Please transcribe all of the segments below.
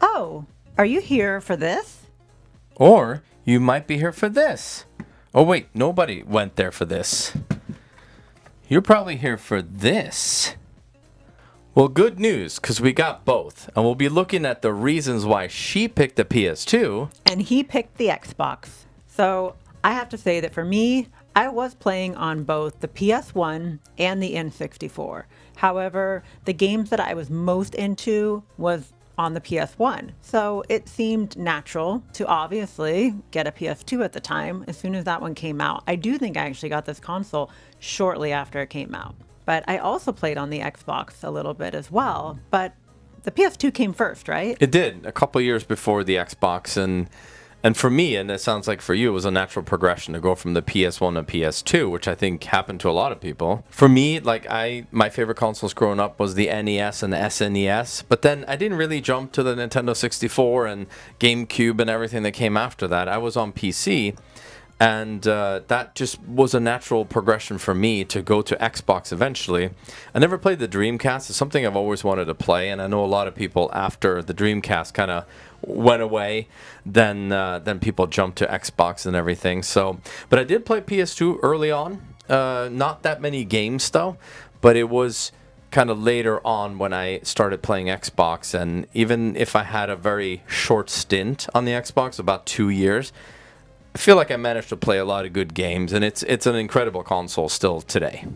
Oh, are you here for this? Or you might be here for this. Oh wait, nobody went there for this. You're probably here for this. Well, good news, because we got both. And we'll be looking at the reasons why she picked the PS2. And he picked the Xbox. So I have to say that for me, I was playing on both the PS1 and the N64. However, the games that I was most into was on the PS1. So it seemed natural to obviously get a PS2 at the time as soon as that one came out. I do think I actually got this console shortly after it came out. But I also played on the Xbox a little bit as well. But the PS2 came first, right? It did, a couple years before the Xbox. And for me, and it sounds like for you, it was a natural progression to go from the PS1 to PS2, which I think happened to a lot of people. For me, my favorite consoles growing up was the NES and the SNES, but then I didn't really jump to the Nintendo 64 and GameCube and everything that came after that. I was on PC, and that just was a natural progression for me to go to Xbox eventually. I never played the Dreamcast. It's something I've always wanted to play, and I know a lot of people after the Dreamcast kind of went away, then people jumped to Xbox and everything. So, but I did play PS2 early on. Not that many games though, but it was kind of later on when I started playing Xbox. And even if I had a very short stint on the Xbox, about 2 years, I feel like I managed to play a lot of good games, and it's an incredible console still today.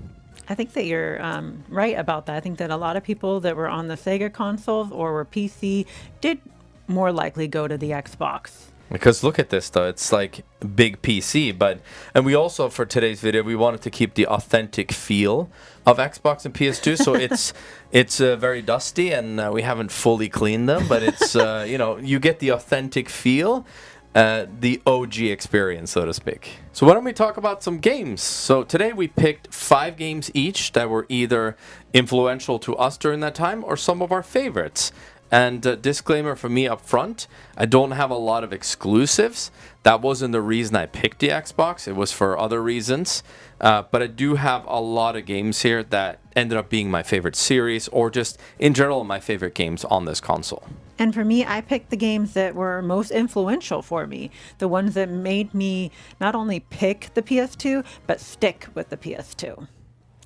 I think that you're right about that. I think that a lot of people that were on the Sega consoles or were PC did more likely go to the Xbox. Because look at this though, it's like big PC, and we also, for today's video, we wanted to keep the authentic feel of Xbox and PS2. So it's very dusty, and we haven't fully cleaned them, but it's you get the authentic feel. The OG experience, so to speak. So why don't we talk about some games? So today we picked 5 games each that were either influential to us during that time or some of our favorites. And disclaimer for me up front, I don't have a lot of exclusives. That wasn't the reason I picked the Xbox. It was for other reasons. But I do have a lot of games here that ended up being my favorite series, or just in general my favorite games on this console. And for me, I picked the games that were most influential for me. The ones that made me not only pick the PS2, but stick with the PS2.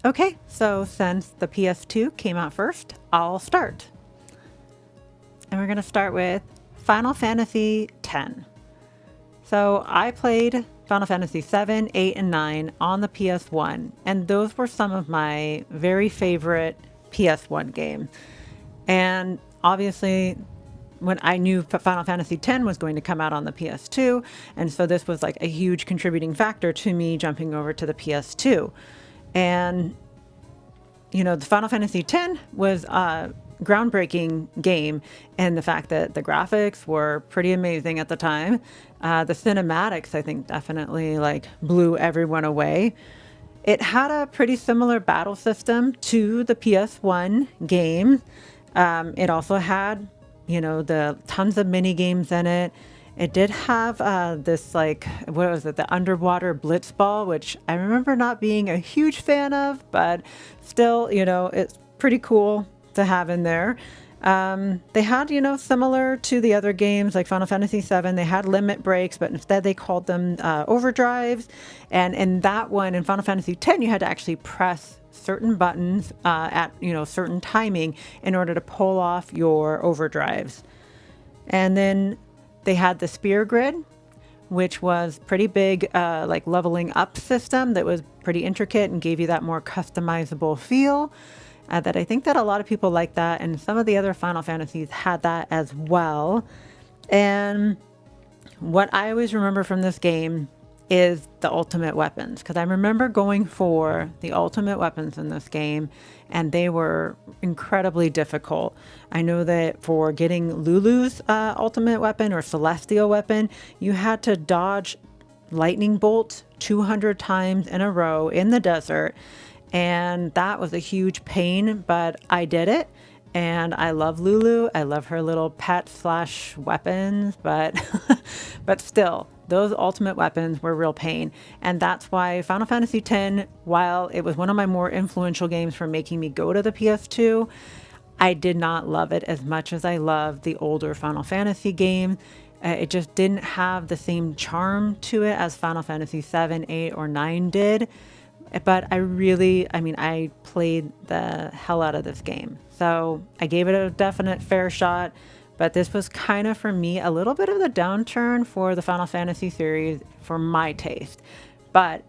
Okay, so since the PS2 came out first, I'll start. And we're going to start with Final Fantasy X. So I played Final Fantasy 7, 8, and 9 on the PS1. And those were some of my very favorite PS1 games. And obviously, when I knew Final Fantasy X was going to come out on the PS2, and so this was like a huge contributing factor to me jumping over to the PS2. And, the Final Fantasy X was groundbreaking game, and the fact that the graphics were pretty amazing at the time. The cinematics, I think, definitely blew everyone away. It had a pretty similar battle system to the PS1 game. It also had, the tons of mini games in it. It did have this the underwater blitzball, which I remember not being a huge fan of, but still, it's pretty cool to have in there. They had, similar to the other games like Final Fantasy VII, they had limit breaks, but instead they called them overdrives. And in that one, in Final Fantasy X, you had to actually press certain buttons at, certain timing in order to pull off your overdrives. And then they had the spear grid, which was pretty big, leveling up system that was pretty intricate and gave you that more customizable feel. That I think that a lot of people like that, and some of the other Final Fantasies had that as well. And what I always remember from this game is the ultimate weapons, because I remember going for the ultimate weapons in this game, and they were incredibly difficult. I know that for getting Lulu's ultimate weapon or celestial weapon, you had to dodge lightning bolts 200 times in a row in the desert. And that was a huge pain, but I did it. And I love Lulu. I love her little pet / weapons, but still, those ultimate weapons were real pain. And that's why Final Fantasy X, while it was one of my more influential games for making me go to the PS2, I did not love it as much as I loved the older Final Fantasy game. It just didn't have the same charm to it as Final Fantasy 7, 8, or 9 did. But I played the hell out of this game. So I gave it a definite fair shot. But this was kind of, for me, a little bit of the downturn for the Final Fantasy series for my taste. But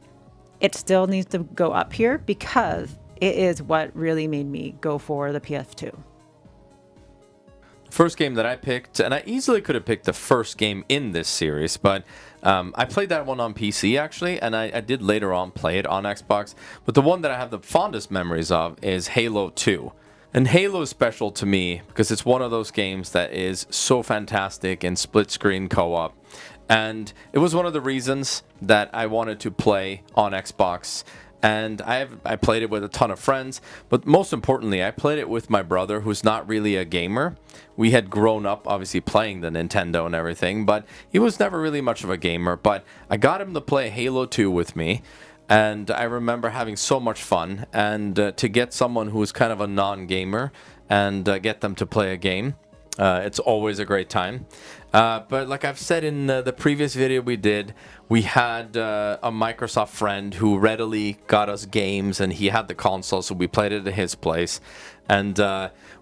it still needs to go up here because it is what really made me go for the PS2. First game that I picked, and I easily could have picked the first game in this series, but I played that one on PC actually, and I did later on play it on Xbox. But the one that I have the fondest memories of is Halo 2. And Halo is special to me because it's one of those games that is so fantastic in split screen co-op. And it was one of the reasons that I wanted to play on Xbox. And I played it with a ton of friends, but most importantly, I played it with my brother, who's not really a gamer. We had grown up, obviously, playing the Nintendo and everything, but he was never really much of a gamer. But I got him to play Halo 2 with me, and I remember having so much fun. And to get someone who is kind of a non-gamer and get them to play a game, it's always a great time. But like I've said in the previous video we did, we had a Microsoft friend who readily got us games, and he had the console, so we played it at his place. And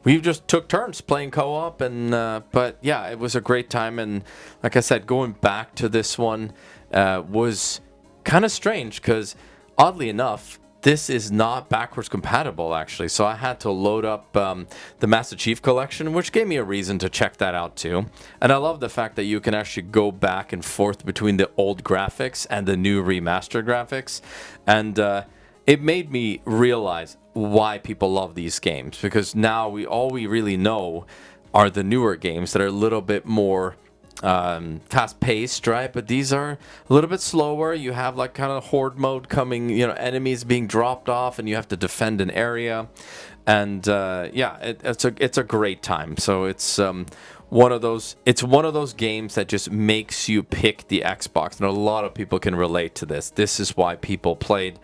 we just took turns playing co-op, and but yeah, it was a great time. And like I said, going back to this one was kind of strange because, oddly enough, this is not backwards compatible, actually. So I had to load up the Master Chief Collection, which gave me a reason to check that out too. And I love the fact that you can actually go back and forth between the old graphics and the new remastered graphics. And it made me realize why people love these games. Because now all we really know are the newer games that are a little bit more fast-paced, right? But these are a little bit slower. You have like kind of horde mode coming, enemies being dropped off, and you have to defend an area. And it's a great time. So it's one of those games that just makes you pick the Xbox, and a lot of people can relate to this. This is why people played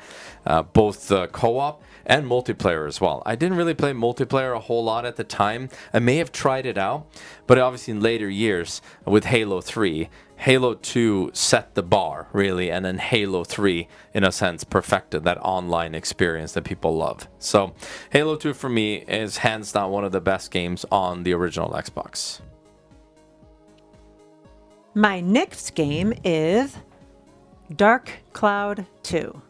both the co-op and multiplayer as well. I didn't really play multiplayer a whole lot at the time. I may have tried it out, but obviously in later years with Halo 3, Halo 2 set the bar, really, and then Halo 3, in a sense, perfected that online experience that people love. So Halo 2 for me is hands down one of the best games on the original Xbox. My next game is Dark Cloud 2.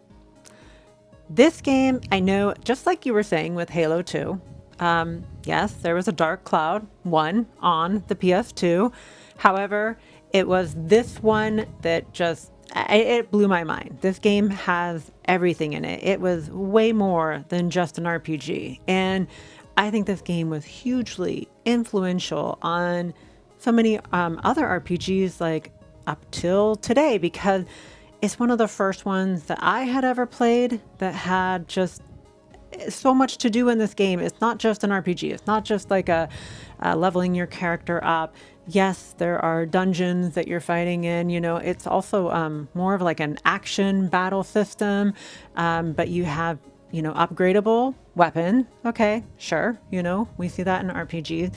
This game, I know, just like you were saying with Halo 2, yes, there was a Dark Cloud 1 on the PS2. However, it was this one that it blew my mind. This game has everything in it. It was way more than just an RPG. And I think this game was hugely influential on so many other RPGs like up till today, because it's one of the first ones that I had ever played that had just so much to do in this game. It's not just an RPG. It's not just like a leveling your character up. Yes, there are dungeons that you're fighting in. It's also more of like an action battle system, but you have upgradable weapon. Okay, sure. We see that in RPGs.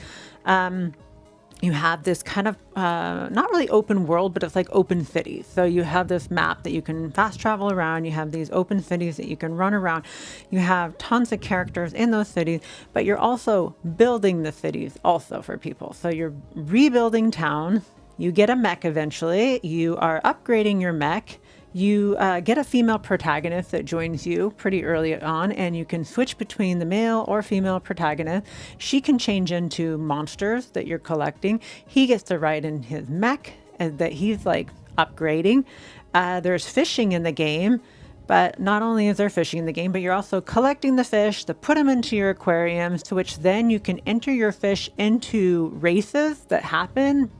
You have this kind of, not really open world, but it's like open cities. So you have this map that you can fast travel around. You have these open cities that you can run around. You have tons of characters in those cities, but you're also building the cities also for people. So you're rebuilding town. You get a mech eventually. You are upgrading your mech. You get a female protagonist that joins you pretty early on, and you can switch between the male or female protagonist. She can change into monsters that you're collecting. He gets to ride in his mech that he's like upgrading. There's fishing in the game, but not only is there fishing in the game, but you're also collecting the fish to put them into your aquariums, to which then you can enter your fish into races that happen.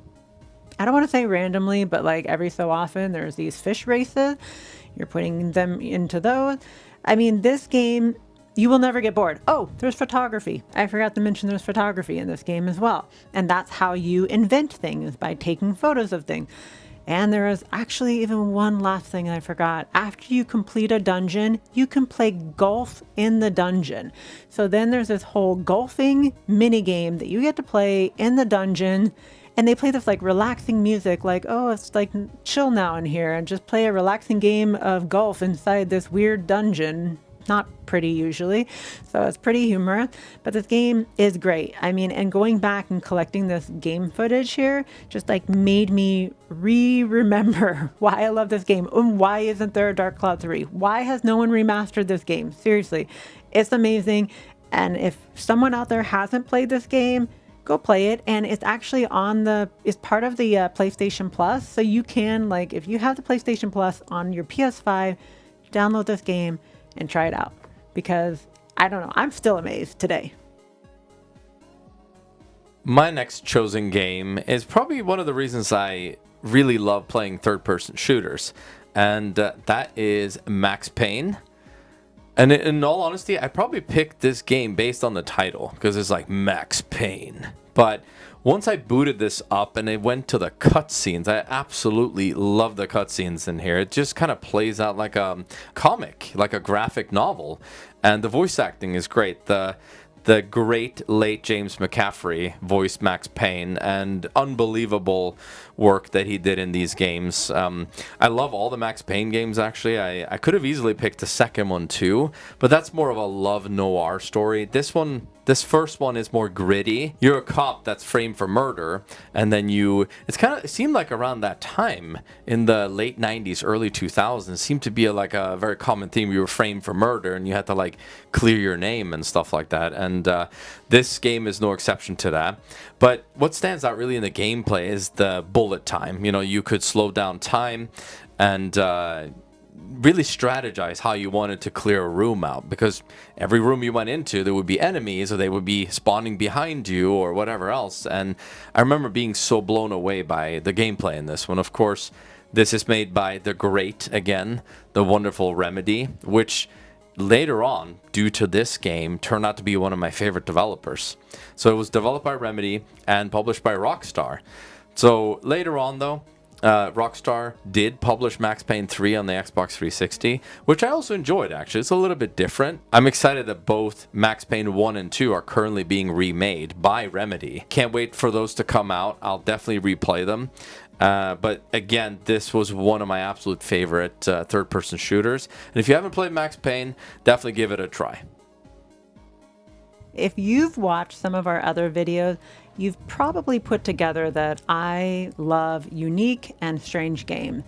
I don't want to say randomly, but like every so often there's these fish races. You're putting them into those. I mean, this game, you will never get bored. Oh, there's photography. I forgot to mention there's photography in this game as well. And that's how you invent things, by taking photos of things. And there is actually even one last thing I forgot. After you complete a dungeon, you can play golf in the dungeon. So then there's this whole golfing mini game that you get to play in the dungeon. And they play this like relaxing music, like, oh, it's like chill now in here and just play a relaxing game of golf inside this weird dungeon. Not pretty usually, so it's pretty humorous, but this game is great. I mean, and going back and collecting this game footage here just like made me remember why I love this game and why isn't there a Dark Cloud 3? Why has no one remastered this game? Seriously, it's amazing. And if someone out there hasn't played this game, go play it. And it's actually it's part of the PlayStation Plus, so you can, like, if you have the PlayStation Plus on your PS5, download this game and try it out, because I don't know, I'm still amazed today. My next chosen game is probably one of the reasons I really love playing third-person shooters, and that is Max Payne. And in all honesty, I probably picked this game based on the title, because it's like Max Payne. But once I booted this up and it went to the cutscenes, I absolutely love the cutscenes in here. It just kind of plays out like a comic, like a graphic novel. And the voice acting is great. The great late James McCaffrey voiced Max Payne, and unbelievable work that he did in these games. I love all the Max Payne games, actually. I could have easily picked the second one too, but that's more of a love noir story. This first one is more gritty. You're a cop that's framed for murder, and then it seemed like around that time in the late 90s, early 2000s, seemed to be like a very common theme. You were framed for murder and you had to like clear your name and stuff like that. And this game is no exception to that. But what stands out really in the gameplay is the bullet time. You know, you could slow down time and really strategize how you wanted to clear a room out, because every room you went into there would be enemies, or they would be spawning behind you or whatever else. And I remember being so blown away by the gameplay in this one. Of course, this is made by the the wonderful Remedy, which later on, due to this game, turned out to be one of my favorite developers. So it was developed by Remedy and published by Rockstar. So later on though, Rockstar did publish Max Payne 3 on the Xbox 360, which I also enjoyed, actually. It's a little bit different. I'm excited that both Max Payne 1 and 2 are currently being remade by Remedy. Can't wait for those to come out. I'll definitely replay them. But again, this was one of my absolute favorite third-person shooters. And if you haven't played Max Payne, definitely give it a try. If you've watched some of our other videos, you've probably put together that I love unique and strange games.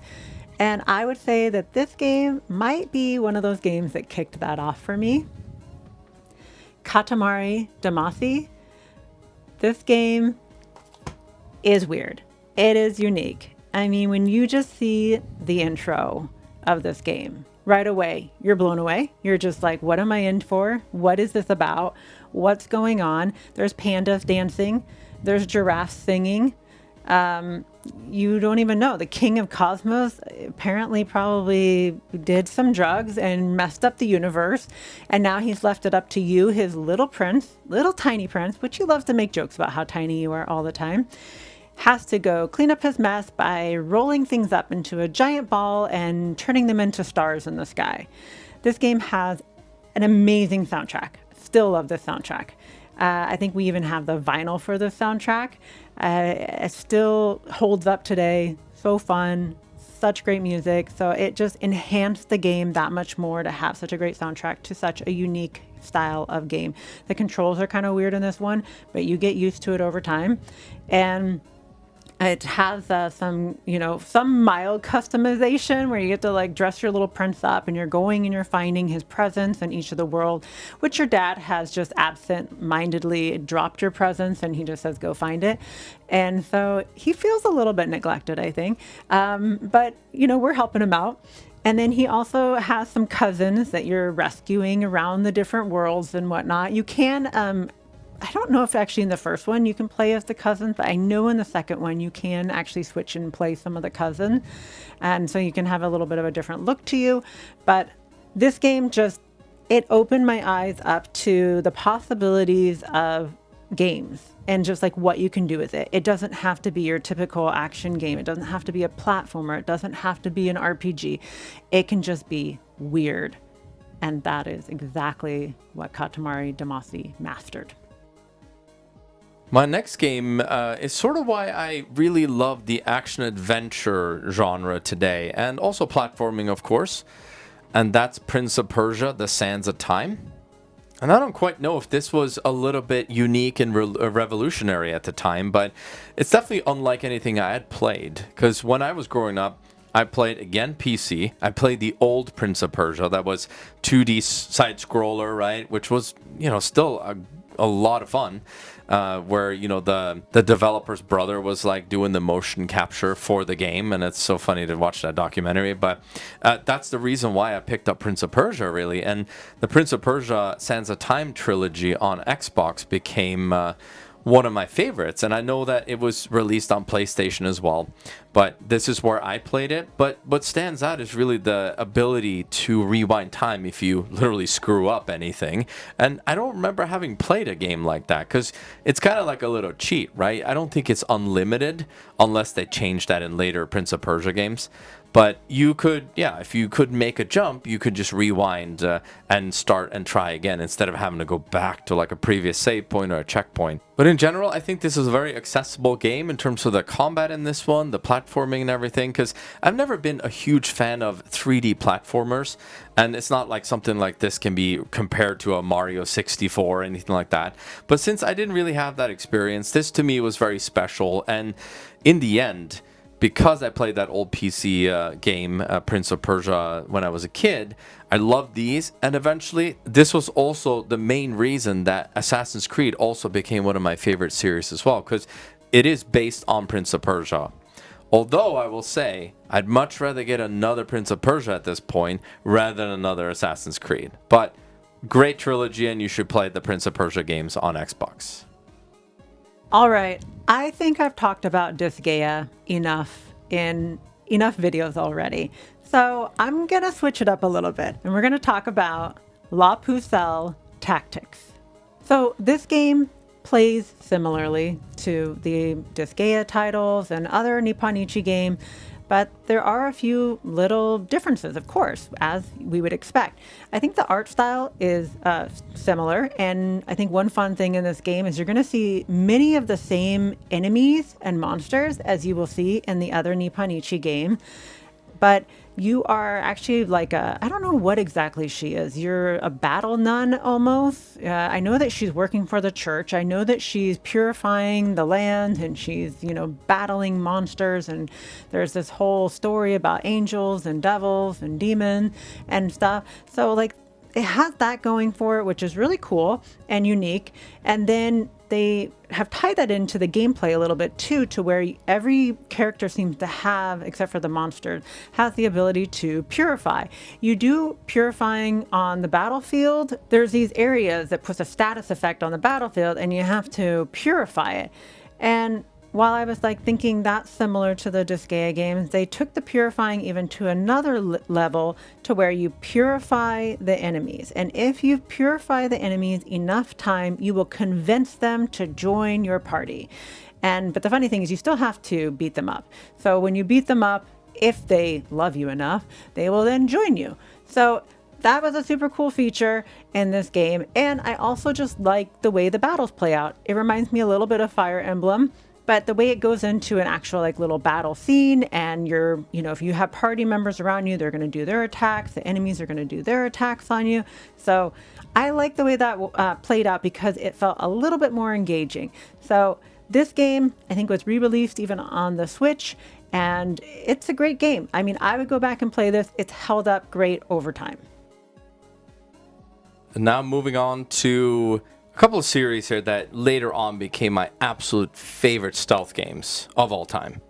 And I would say that this game might be one of those games that kicked that off for me. Katamari Damacy. This game is weird. It is unique. I mean, when you just see the intro of this game, right away, you're blown away. You're just like, what am I in for? What is this about? What's going on? There's pandas dancing. There's giraffes singing. You don't even know. The King of Cosmos apparently probably did some drugs and messed up the universe. And now he's left it up to you, his little prince, little tiny prince, which he loves to make jokes about how tiny you are all the time, has to go clean up his mess by rolling things up into a giant ball and turning them into stars in the sky. This game has an amazing soundtrack. Still love this soundtrack. I think we even have the vinyl for the soundtrack. It still holds up today. So fun, such great music. So it just enhanced the game that much more to have such a great soundtrack to such a unique style of game. The controls are kind of weird in this one, but you get used to it over time. And it has some mild customization where you get to like dress your little prince up and you're going and you're finding his presents in each of the world, which your dad has just absent-mindedly dropped your presents and he just says, go find it. And so he feels a little bit neglected, I think. But, we're helping him out. And then he also has some cousins that you're rescuing around the different worlds and whatnot. You can, I don't know if actually in the first one you can play as the cousins, but I know in the second one you can actually switch and play some of the cousins. And so you can have a little bit of a different look to you. But this game it opened my eyes up to the possibilities of games and just like what you can do with it. It doesn't have to be your typical action game. It doesn't have to be a platformer. It doesn't have to be an RPG. It can just be weird. And that is exactly what Katamari Damacy mastered. My next game is sort of why I really love the action-adventure genre today, and also platforming, of course. And that's Prince of Persia, The Sands of Time. And I don't quite know if this was a little bit unique and revolutionary at the time, but it's definitely unlike anything I had played. Because when I was growing up, I played, again, PC. I played the old Prince of Persia. That was 2D side-scroller, right? Which was, still a lot of fun. Where, the developer's brother was like doing the motion capture for the game. And it's so funny to watch that documentary. But that's the reason why I picked up Prince of Persia, really. And the Prince of Persia Sands of Time trilogy on Xbox became one of my favorites, and I know that it was released on PlayStation as well, but this is where I played it. But what stands out is really the ability to rewind time if you literally screw up anything, and I don't remember having played a game like that, because it's kind of like a little cheat, right? I don't think it's unlimited, unless they change that in later Prince of Persia games. But you could, if you could make a jump, you could just rewind and start and try again instead of having to go back to like a previous save point or a checkpoint. But in general, I think this is a very accessible game in terms of the combat in this one, the platforming and everything, because I've never been a huge fan of 3D platformers, and it's not like something like this can be compared to a Mario 64 or anything like that. But since I didn't really have that experience, this to me was very special, and in the end, because I played that old PC game, Prince of Persia, when I was a kid, I loved these. And eventually, this was also the main reason that Assassin's Creed also became one of my favorite series as well, because it is based on Prince of Persia. Although I will say, I'd much rather get another Prince of Persia at this point rather than another Assassin's Creed. But great trilogy, and you should play the Prince of Persia games on Xbox. All right, I think I've talked about Disgaea enough in enough videos already. So I'm going to switch it up a little bit, and we're going to talk about La Pucelle Tactics. So this game plays similarly to the Disgaea titles and other Nipponichi games, but there are a few little differences, of course, as we would expect. I think the art style is similar, and I think one fun thing in this game is you're going to see many of the same enemies and monsters as you will see in the other Nipponichi game, but you are actually like I don't know what exactly she is. You're a battle nun almost. I know that she's working for the church. I know that she's purifying the land, and she's, battling monsters. And there's this whole story about angels and devils and demons and stuff. So like it has that going for it, which is really cool and unique. And then they have tied that into the gameplay a little bit too, to where every character seems to have, except for the monsters, has the ability to purify. You do purifying on the battlefield. There's these areas that puts a status effect on the battlefield, and you have to purify it. And while I was thinking that's similar to the Disgaea games, they took the purifying even to another level, to where you purify the enemies. And if you purify the enemies enough time, you will convince them to join your party. But the funny thing is you still have to beat them up. So when you beat them up, if they love you enough, they will then join you. So that was a super cool feature in this game. And I also just like the way the battles play out. It reminds me a little bit of Fire Emblem. But the way it goes into an actual little battle scene, and if you have party members around you, they're going to do their attacks. The enemies are going to do their attacks on you. So I like the way that played out, because it felt a little bit more engaging. So this game, I think, was re-released even on the Switch, and it's a great game. I mean, I would go back and play this. It's held up great over time. And now moving on to a couple of series here that later on became my absolute favorite stealth games of all time.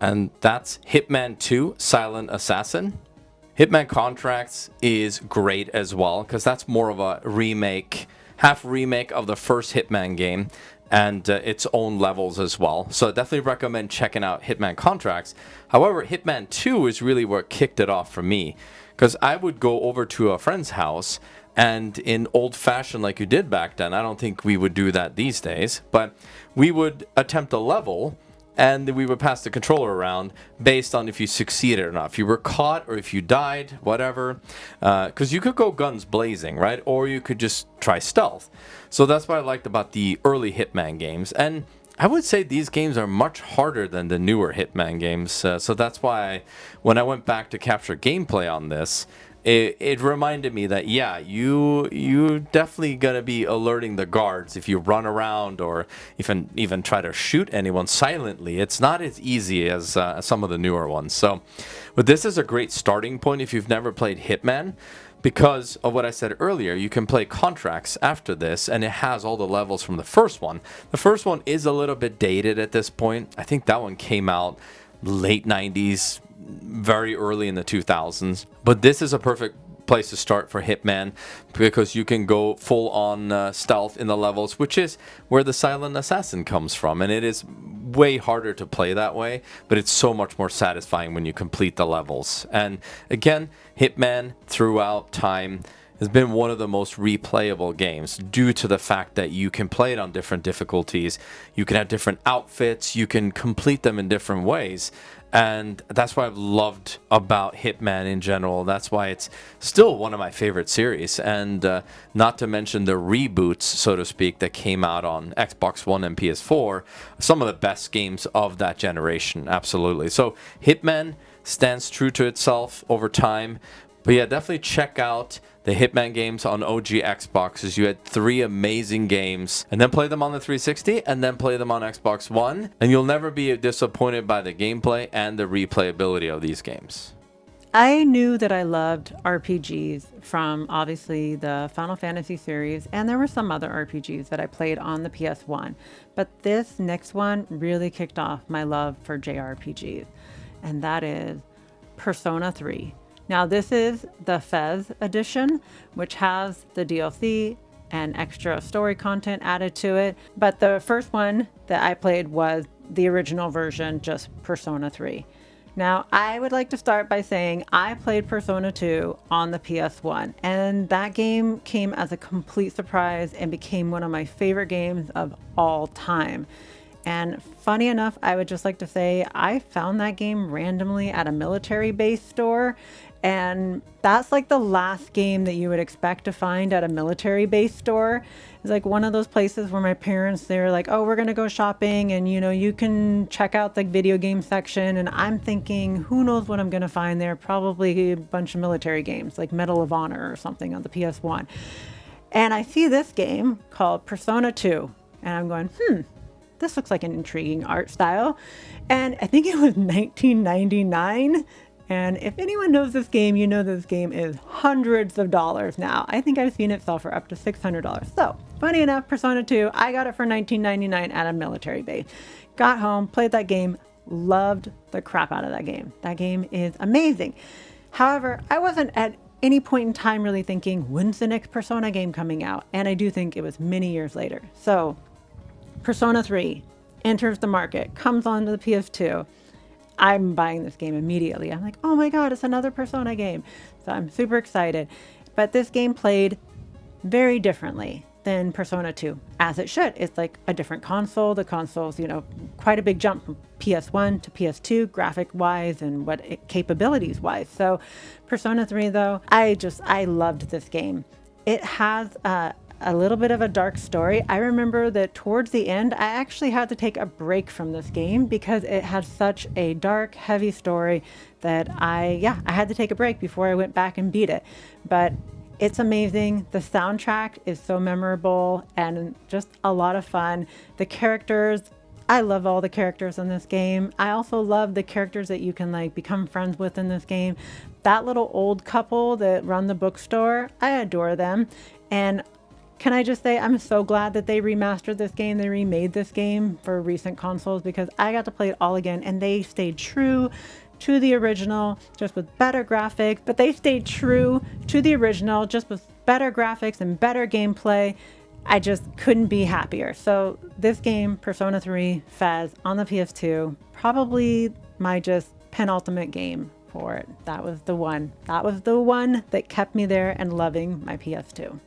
And that's Hitman 2 Silent Assassin. Hitman Contracts is great as well, because that's more of a half remake of the first Hitman game, and its own levels as well. So I definitely recommend checking out Hitman Contracts. However, Hitman 2 is really what kicked it off for me, because I would go over to a friend's house, And in old fashioned like you did back then, I don't think we would do that these days, but we would attempt a level and we would pass the controller around based on if you succeeded or not. If you were caught or if you died, whatever. Because you could go guns blazing, right? Or you could just try stealth. So that's what I liked about the early Hitman games. And I would say these games are much harder than the newer Hitman games. So that's why when I went back to capture gameplay on this, it reminded me that, yeah, you definitely gonna be alerting the guards if you run around or even try to shoot anyone silently. It's not as easy as some of the newer ones. So, but this is a great starting point if you've never played Hitman. Because of what I said earlier, you can play Contracts after this, and it has all the levels from the first one. The first one is a little bit dated at this point. I think that one came out late 90s, very early in the 2000s. But this is a perfect place to start for Hitman because you can go full on stealth in the levels, which is where the silent assassin comes from. And it is way harder to play that way, but it's so much more satisfying when you complete the levels. And again, Hitman throughout time has been one of the most replayable games due to the fact that you can play it on different difficulties, you can have different outfits, you can complete them in different ways. And that's what I've loved about Hitman in general. That's why it's still one of my favorite series. And not to mention the reboots, so to speak, that came out on Xbox One and PS4. Some of the best games of that generation, absolutely. So Hitman stands true to itself over time. But yeah, definitely check out the Hitman games on OG Xboxes. You had 3 amazing games, and then play them on the 360, and then play them on Xbox One, and you'll never be disappointed by the gameplay and the replayability of these games. I knew that I loved RPGs from obviously the Final Fantasy series, and there were some other RPGs that I played on the PS1. But this next one really kicked off my love for JRPGs, and that is Persona 3. Now this is the Fez edition, which has the DLC and extra story content added to it. But the first one that I played was the original version, just Persona 3. Now, I would like to start by saying I played Persona 2 on the PS1, and that game came as a complete surprise and became one of my favorite games of all time. And funny enough, I would just like to say I found that game randomly at a military base store. And that's like the last game that you would expect to find at a military base store. It's like one of those places where my parents, they're like, oh, we're going to go shopping and, you can check out the video game section. And I'm thinking, who knows what I'm going to find there? Probably a bunch of military games like Medal of Honor or something on the PS1. And I see this game called Persona 2. And I'm going, this looks like an intriguing art style. And I think it was 1999. And if anyone knows this game, you know this game is hundreds of dollars now. I think I've seen it sell for up to $600. So, funny enough, Persona 2, I got it for $19.99 at a military base. Got home, played that game, loved the crap out of that game. That game is amazing. However, I wasn't at any point in time really thinking, when's the next Persona game coming out? And I do think it was many years later. So, Persona 3 enters the market, comes onto the PS2. I'm buying this game immediately. I'm like, oh my God, it's another Persona game. So I'm super excited. But this game played very differently than Persona 2, as it should. It's like a different console. The console's, quite a big jump from PS1 to PS2, graphic-wise and capabilities-wise. So Persona 3, though, I loved this game. It has a little bit of a dark story. I remember that towards the end, I actually had to take a break from this game because it had such a dark, heavy story that I had to take a break before I went back and beat it. But it's amazing. The soundtrack is so memorable and just a lot of fun. The characters, I love all the characters in this game. I also love the characters that you can become friends with in this game. That little old couple that run the bookstore, I adore them. And can I just say, I'm so glad that they remastered this game, they remade this game for recent consoles, because I got to play it all again and they stayed true to the original, just with better graphics. But they stayed true to the original, just with better graphics and better gameplay. I just couldn't be happier. So this game, Persona 3 Fez on the PS2, probably my just penultimate game for it. That was the one. That was the one that kept me there and loving my PS2.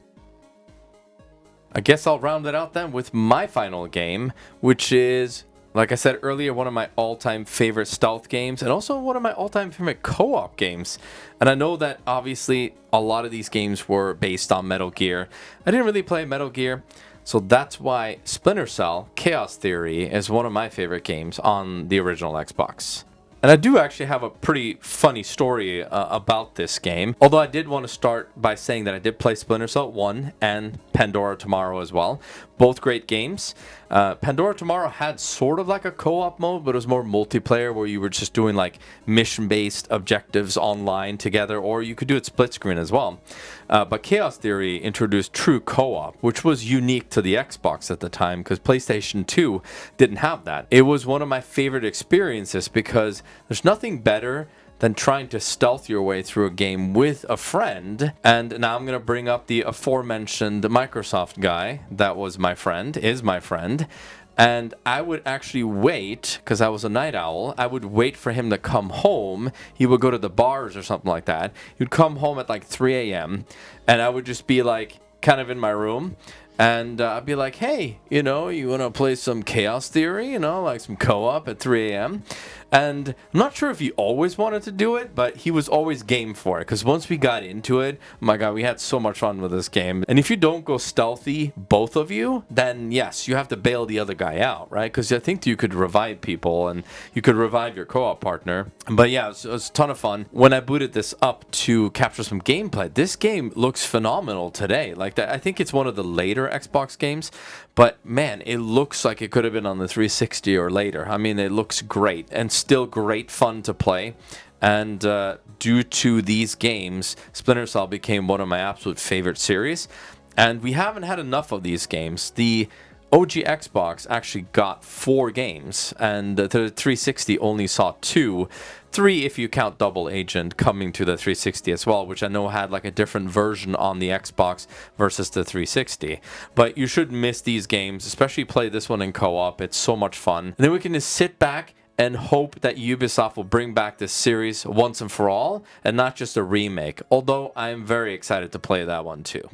I guess I'll round it out then with my final game, which is, like I said earlier, one of my all-time favorite stealth games and also one of my all-time favorite co-op games. And I know that obviously a lot of these games were based on Metal Gear. I didn't really play Metal Gear, so that's why Splinter Cell Chaos Theory is one of my favorite games on the original Xbox. And I do actually have a pretty funny story about this game. Although I did want to start by saying that I did play Splinter Cell 1 and Pandora Tomorrow as well. Both great games. Pandora Tomorrow had sort of like a co-op mode, but it was more multiplayer where you were just doing like mission-based objectives online together, or you could do it split screen as well. But Chaos Theory introduced true co-op, which was unique to the Xbox at the time because PlayStation 2 didn't have that. It was one of my favorite experiences because there's nothing better than trying to stealth your way through a game with a friend. And now I'm going to bring up the aforementioned Microsoft guy that was my friend, is my friend. And I would actually wait, because I was a night owl, I would wait for him to come home. He would go to the bars or something like that. He'd come home at like 3 a.m. and I would just be like kind of in my room. And I'd be like, hey, you want to play some Chaos Theory, like some co-op at 3 a.m.? And I'm not sure if he always wanted to do it, but he was always game for it. Because once we got into it, oh my God, we had so much fun with this game. And if you don't go stealthy, both of you, then yes, you have to bail the other guy out, right? Because I think you could revive people and you could revive your co-op partner. But yeah, it was a ton of fun. When I booted this up to capture some gameplay, this game looks phenomenal today. Like I think it's one of the later Xbox games, but man, it looks like it could have been on the 360 or later. I mean, it looks great and still great fun to play. And due to these games, Splinter Cell became one of my absolute favorite series. And we haven't had enough of these games. The OG Xbox actually got 4 games, and the 360 only saw 2. 3 if you count Double Agent coming to the 360 as well, which I know had like a different version on the Xbox versus the 360. But you shouldn't miss these games, especially play this one in co-op. It's so much fun. And then we can just sit back and hope that Ubisoft will bring back this series once and for all, and not just a remake, although I'm very excited to play that one too.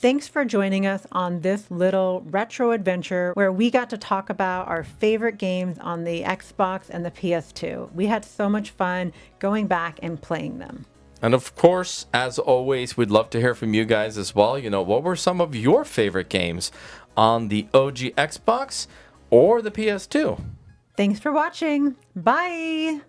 Thanks for joining us on this little retro adventure where we got to talk about our favorite games on the Xbox and the PS2. We had so much fun going back and playing them. And of course, as always, we'd love to hear from you guys as well. What were some of your favorite games on the OG Xbox or the PS2? Thanks for watching. Bye.